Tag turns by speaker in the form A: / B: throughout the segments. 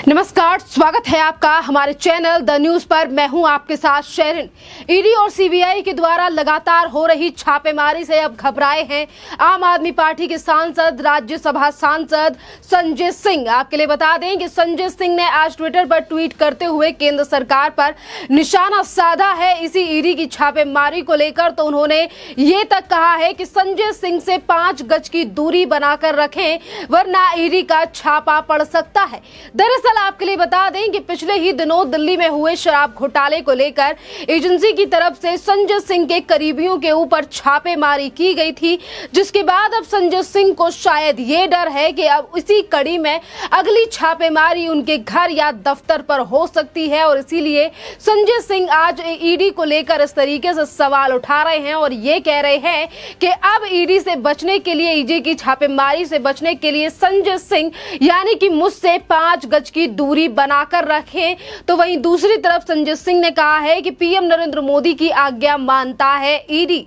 A: नमस्कार, स्वागत है आपका हमारे चैनल द न्यूज पर। मैं हूं आपके साथ शेरिन। ईडी और सीबीआई के द्वारा लगातार हो रही छापेमारी से अब घबराए हैं आम आदमी पार्टी के सांसद, राज्यसभा सांसद संजय सिंह। आपके लिए बता दें कि संजय सिंह ने आज ट्विटर पर ट्वीट करते हुए केंद्र सरकार पर निशाना साधा है इसी ईडी की छापेमारी को लेकर। तो उन्होंने ये तक कहा है कि संजय सिंह से 5 गज की दूरी बनाकर रखें, वरना ईडी का छापा पड़ सकता है। दरअसल आपके लिए बता दें कि पिछले ही दिनों दिल्ली में हुए शराब घोटाले को लेकर एजेंसी की तरफ से संजय सिंह के करीबियों के ऊपर छापेमारी की गई थी, जिसके बाद अब संजय सिंह को शायद ये डर है कि अब इसी कड़ी में अगली छापेमारी उनके घर या दफ्तर पर हो सकती है। और इसीलिए संजय सिंह आज ईडी को लेकर इस तरीके से सवाल उठा रहे हैं और ये कह रहे हैं कि अब ईडी से बचने के लिए, ईडी की छापेमारी से बचने के लिए संजय सिंह यानी कि मुझसे 5 गज की दूरी बनाकर रखें। तो वहीं दूसरी तरफ संजय सिंह ने कहा है कि पीएम नरेंद्र मोदी की आज्ञा मानता है ईडी।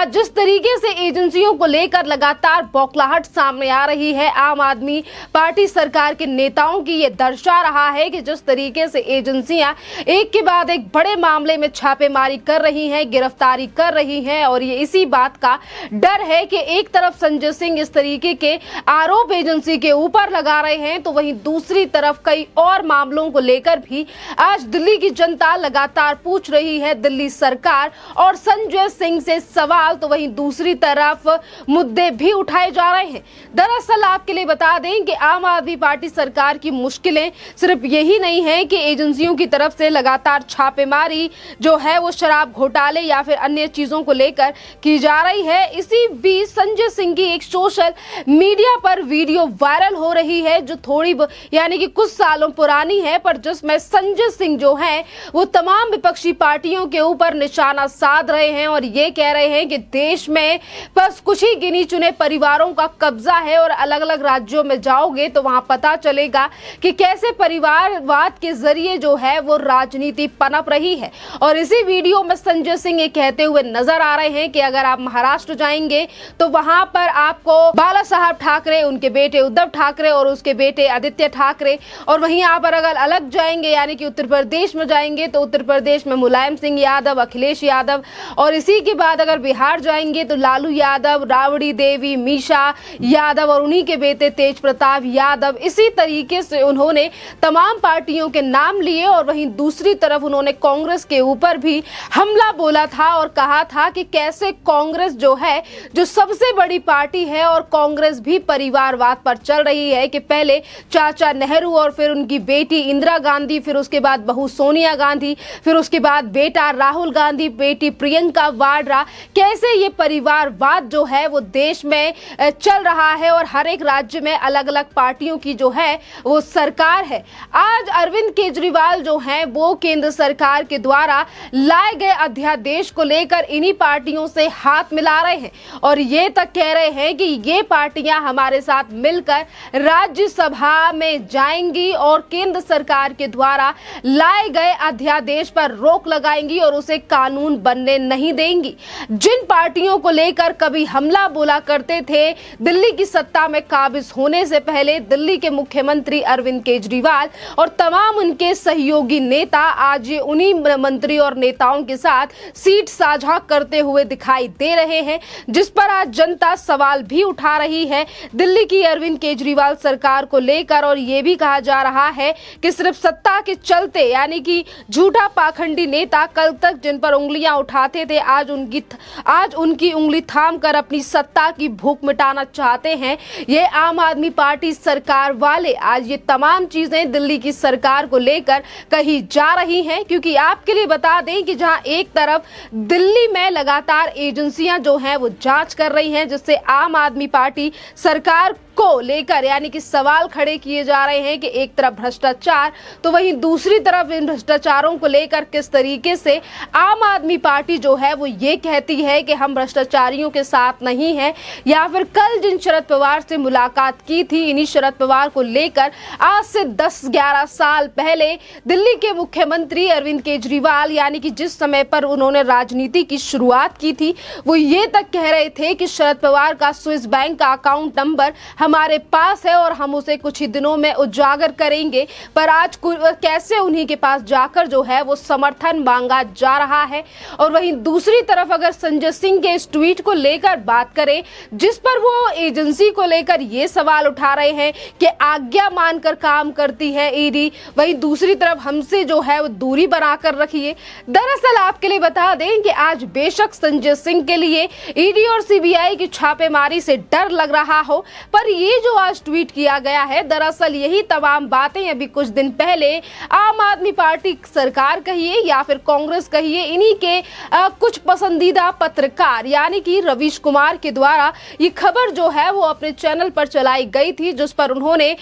A: जिस तरीके से एजेंसियों को लेकर लगातार बौखलाहट सामने आ रही है आम आदमी पार्टी सरकार के नेताओं की, ये दर्शा रहा है कि जिस तरीके से एजेंसियां एक के बाद एक बड़े मामले में छापेमारी कर रही हैं, गिरफ्तारी कर रही हैं। और ये इसी बात का डर है कि एक तरफ संजय सिंह इस तरीके के आरोप एजेंसी के ऊपर लगा रहे हैं, तो वहीं दूसरी तरफ कई और मामलों को लेकर भी आज दिल्ली की जनता लगातार पूछ रही है दिल्ली सरकार और संजय सिंह से सवाल। तो वहीं दूसरी तरफ मुद्दे भी उठाए जा रहे हैं। दरअसल आपके लिए बता दें कि आम आदमी पार्टी सरकार की मुश्किलें सिर्फ यही नहीं है कि एजेंसियों की तरफ से लगातार छापेमारी जो है वो शराब घोटाले या फिर अन्य चीजों को लेकर की जा रही है। इसी बीच संजय सिंह की एक सोशल मीडिया पर वीडियो वायरल हो रही है जो थोड़ी यानी कि कुछ सालों पुरानी है, पर जिसमें संजय सिंह जो हैं वो तमाम विपक्षी पार्टियों के ऊपर निशाना साध रहे हैं और ये कह रहे हैं कि देश में बस कुछ ही गिनी चुने परिवारों का कब्जा है और अलग अलग राज्यों में जाओगे तो वहां पता चलेगा कि कैसे परिवारवाद के जरिए जो है वो राजनीति पनप रही है। और इसी वीडियो में संजय सिंह ये कहते हुए नजर आ रहे हैं कि अगर आप महाराष्ट्र जाएंगे तो वहां पर आपको बाला साहब ठाकरे, उनके बेटे उद्धव ठाकरे और उसके बेटे आदित्य ठाकरे, और वहीं आप अगर अलग जाएंगे यानी कि उत्तर प्रदेश में जाएंगे तो उत्तर प्रदेश में मुलायम सिंह यादव, अखिलेश यादव, और इसी के बाद अगर बिहार जाएंगे तो लालू यादव, राबड़ी देवी, मीशा यादव और उन्हीं के बेटे तेज प्रताप यादव। इसी तरीके से उन्होंने तमाम पार्टियों के नाम लिए और वहीं दूसरी तरफ उन्होंने कांग्रेस के ऊपर भी हमला बोला था और कहा था कि कैसे कांग्रेस जो है, जो सबसे बड़ी पार्टी है और कांग्रेस भी परिवारवाद पर चल रही है कि पहले चाचा नेहरू और फिर उनकी बेटी इंदिरा गांधी, फिर उसके बाद बहू सोनिया गांधी, फिर उसके बाद बेटा राहुल गांधी, बेटी प्रियंका वाड्रा, कैसे ये परिवारवाद जो है वो देश में चल रहा है और हर एक राज्य में अलग अलग पार्टियों की जो है वो सरकार है। आज अरविंद केजरीवाल जो हैं वो केंद्र सरकार के द्वारा लाए गए अध्यादेश को लेकर इन्हीं पार्टियों से हाथ मिला रहे हैं और ये तक कह रहे हैं कि ये पार्टियां हमारे साथ मिलकर राज्यसभा में जाएंगी और केंद्र सरकार के द्वारा लाए गए अध्यादेश पर रोक लगाएंगी और उसे कानून बनने नहीं देंगी। जिन पार्टियों को लेकर कभी हमला बोला करते थे दिल्ली की सत्ता में काबिज होने से पहले, दिल्ली के मुख्यमंत्री अरविंद केजरीवाल और तमाम उनके सहयोगी नेता आज ये उन्हीं मंत्री और नेताओं के साथ सीट साझा करते हुए दिखाई दे रहे हैं, जिस पर आज जनता सवाल भी उठा रही है दिल्ली की अरविंद केजरीवाल सरकार को लेकर। और ये भी कहा जा रहा है कि सिर्फ सत्ता के चलते यानी कि झूठा पाखंडी नेता कल तक जिन पर उंगलियां उठाते थे आज उनकी उंगली थाम कर अपनी सत्ता की भूख मिटाना चाहते हैं ये आम आदमी पार्टी सरकार वाले। आज ये तमाम चीजें दिल्ली की सरकार को लेकर कही जा रही हैं, क्योंकि आपके लिए बता दें कि जहां एक तरफ दिल्ली में लगातार एजेंसियां जो हैं वो जांच कर रही हैं जिससे आम आदमी पार्टी सरकार को लेकर यानी कि सवाल खड़े किए जा रहे हैं कि एक तरफ भ्रष्टाचार तो वहीं दूसरी तरफ इन भ्रष्टाचारों को लेकर किस तरीके से आम आदमी पार्टी जो है वो ये कहती है कि हम भ्रष्टाचारियों के साथ नहीं हैं। या फिर कल जिन शरद पवार से मुलाकात की थी, इन्हीं शरद पवार को लेकर आज से 10-11 साल पहले दिल्ली के मुख्यमंत्री अरविंद केजरीवाल यानी कि जिस समय पर उन्होंने राजनीति की शुरुआत की थी वो ये तक कह रहे थे कि शरद पवार का स्विस बैंक का अकाउंट नंबर हम हमारे पास है और हम उसे कुछ ही दिनों में उजागर करेंगे। पर आज कैसे उन्हीं के पास जाकर जो है वो समर्थन मांगा जा रहा है। और वहीं दूसरी तरफ अगर संजय सिंह के इस ट्वीट को लेकर बात करें, जिस पर वो एजेंसी को लेकर ये सवाल उठा रहे हैं कि आज्ञा मानकर काम करती है ईडी, वहीं दूसरी तरफ हमसे जो है वो दूरी बनाकर रखिए। दरअसल आपके लिए बता दें कि आज बेशक संजय सिंह के लिए ईडी और सीबीआई की छापेमारी से डर लग रहा हो, पर ये जो आज ट्वीट किया गया है, दरअसल यही तमाम बातें अभी कुछ दिन पहले आम आदमी पार्टी सरकार कहिए या फिर कांग्रेस कहिए, इन्हीं के कुछ पसंदीदा पत्रकार यानी कि रवीश कुमार के द्वारा ये खबर जो है वो अपने चैनल पर चलाई गई थी, जिस पर उन्होंने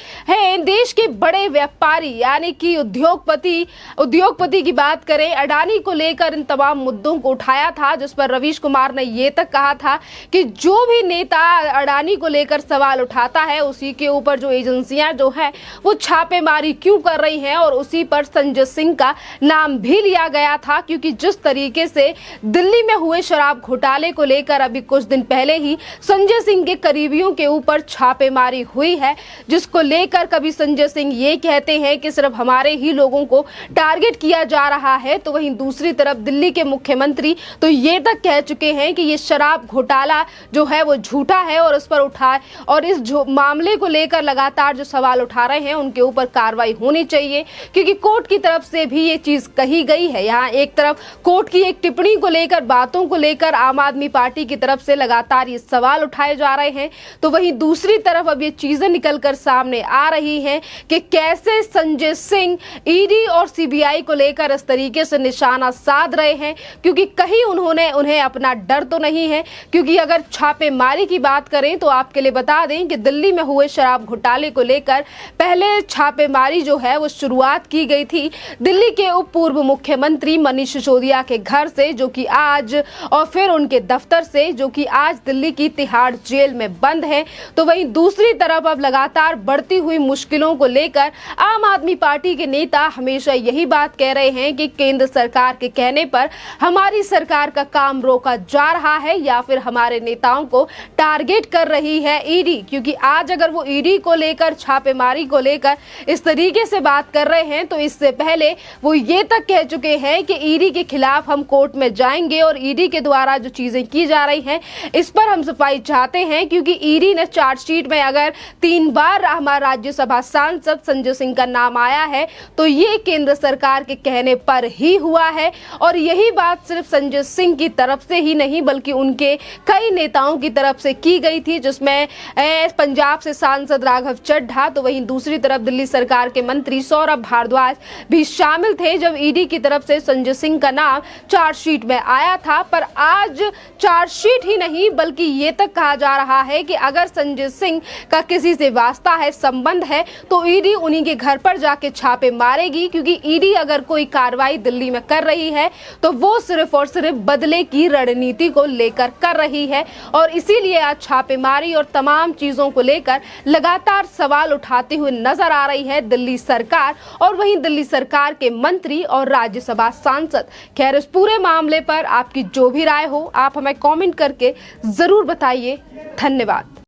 A: देश के बड़े व्यापारी यानी कि उद्योगपति की बात करें, अडानी को लेकर इन तमाम मुद्दों को उठाया था, जिस पर रवीश कुमार ने ये तक कहा था कि जो भी नेता अडानी को लेकर सवाल उठाता है उसी के ऊपर जो एजेंसियां जो है वो छापेमारी क्यों कर रही हैं, और उसी पर संजय सिंह का नाम भी लिया गया था। क्योंकि जिस तरीके से दिल्ली में हुए शराब घोटाले को लेकर अभी कुछ दिन पहले ही संजय सिंह के करीबियों के ऊपर छापेमारी हुई है, जिसको लेकर कभी संजय सिंह ये कहते हैं कि सिर्फ हमारे ही लोगों को टारगेट किया जा रहा है, तो वहीं दूसरी तरफ दिल्ली के मुख्यमंत्री तो ये तक कह चुके हैं कि ये शराब घोटाला जो है वो झूठा है और इस मामले को लेकर लगातार जो सवाल उठा रहे हैं उनके ऊपर कार्रवाई होनी चाहिए। क्योंकि कोर्ट की तरफ से भी ये चीज कही गई है। यहाँ एक तरफ कोर्ट की एक टिप्पणी को लेकर, बातों को लेकर आम आदमी पार्टी की तरफ से लगातार ये सवाल उठाए जा रहे हैं, तो वहीं दूसरी तरफ अब ये चीजें निकलकर सामने आ रही हैं कि कैसे संजय सिंह ईडी और सीबीआई को लेकर इस तरीके से निशाना साध रहे हैं। क्योंकि कहीं उन्हें अपना डर तो नहीं है। क्योंकि अगर छापेमारी की बात करें तो आपके लिए बता दें कि दिल्ली में हुए शराब घोटाले को लेकर पहले छापेमारी जो है वो शुरुआत की गई थी दिल्ली के उप पूर्व मुख्यमंत्री मनीष सिसोदिया के घर से, जो कि आज, और फिर उनके दफ्तर से, जो कि आज दिल्ली की तिहाड़ जेल में बंद है। तो वहीं दूसरी तरफ अब लगातार बढ़ती हुई मुश्किलों को लेकर आम आदमी पार्टी के नेता हमेशा यही बात कह रहे हैं कि केंद्र सरकार के कहने पर हमारी सरकार का काम रोका जा रहा है या फिर हमारे नेताओं को टारगेट कर रही है ईडी। क्योंकि आज अगर वो ईडी को लेकर, छापेमारी को लेकर इस तरीके से बात कर रहे हैं, तो इससे पहले वो ये तक कह चुके हैं कि ईडी के खिलाफ हम कोर्ट में जाएंगे और ईडी के द्वारा जो चीजें की जा रही हैं इस पर हम सफाई चाहते हैं। क्योंकि ईडी ने चार्जशीट में अगर 3 बार हमारा राज्यसभा सांसद संजय सिंह का नाम आया है तो ये केंद्र सरकार के कहने पर ही हुआ है। और यही बात सिर्फ संजय सिंह की तरफ से ही नहीं बल्कि उनके कई नेताओं की तरफ से की गई थी, जिसमें पंजाब से सांसद राघव चड्ढा, तो वहीं दूसरी तरफ दिल्ली सरकार के मंत्री सौरभ भारद्वाज भी शामिल थे जब ईडी की तरफ से संजय सिंह का नाम चार्जशीट में आया था। पर आज चार्जशीट ही नहीं बल्कि ये तक कहा जा रहा है कि अगर संजय सिंह का किसी से वास्ता है, संबंध है, तो ईडी उन्हीं के घर पर जाके छापे मारेगी। क्योंकि ईडी अगर कोई कार्रवाई दिल्ली में कर रही है तो वो सिर्फ और सिर्फ बदले की रणनीति को लेकर कर रही है। और इसीलिए आज छापेमारी और तमाम चीजों को लेकर लगातार सवाल उठाते हुए नजर आ रही है दिल्ली सरकार और वहीं दिल्ली सरकार के मंत्री और राज्यसभा सांसद। खैर, इस पूरे मामले पर आपकी जो भी राय हो आप हमें कमेंट करके जरूर बताइए। धन्यवाद।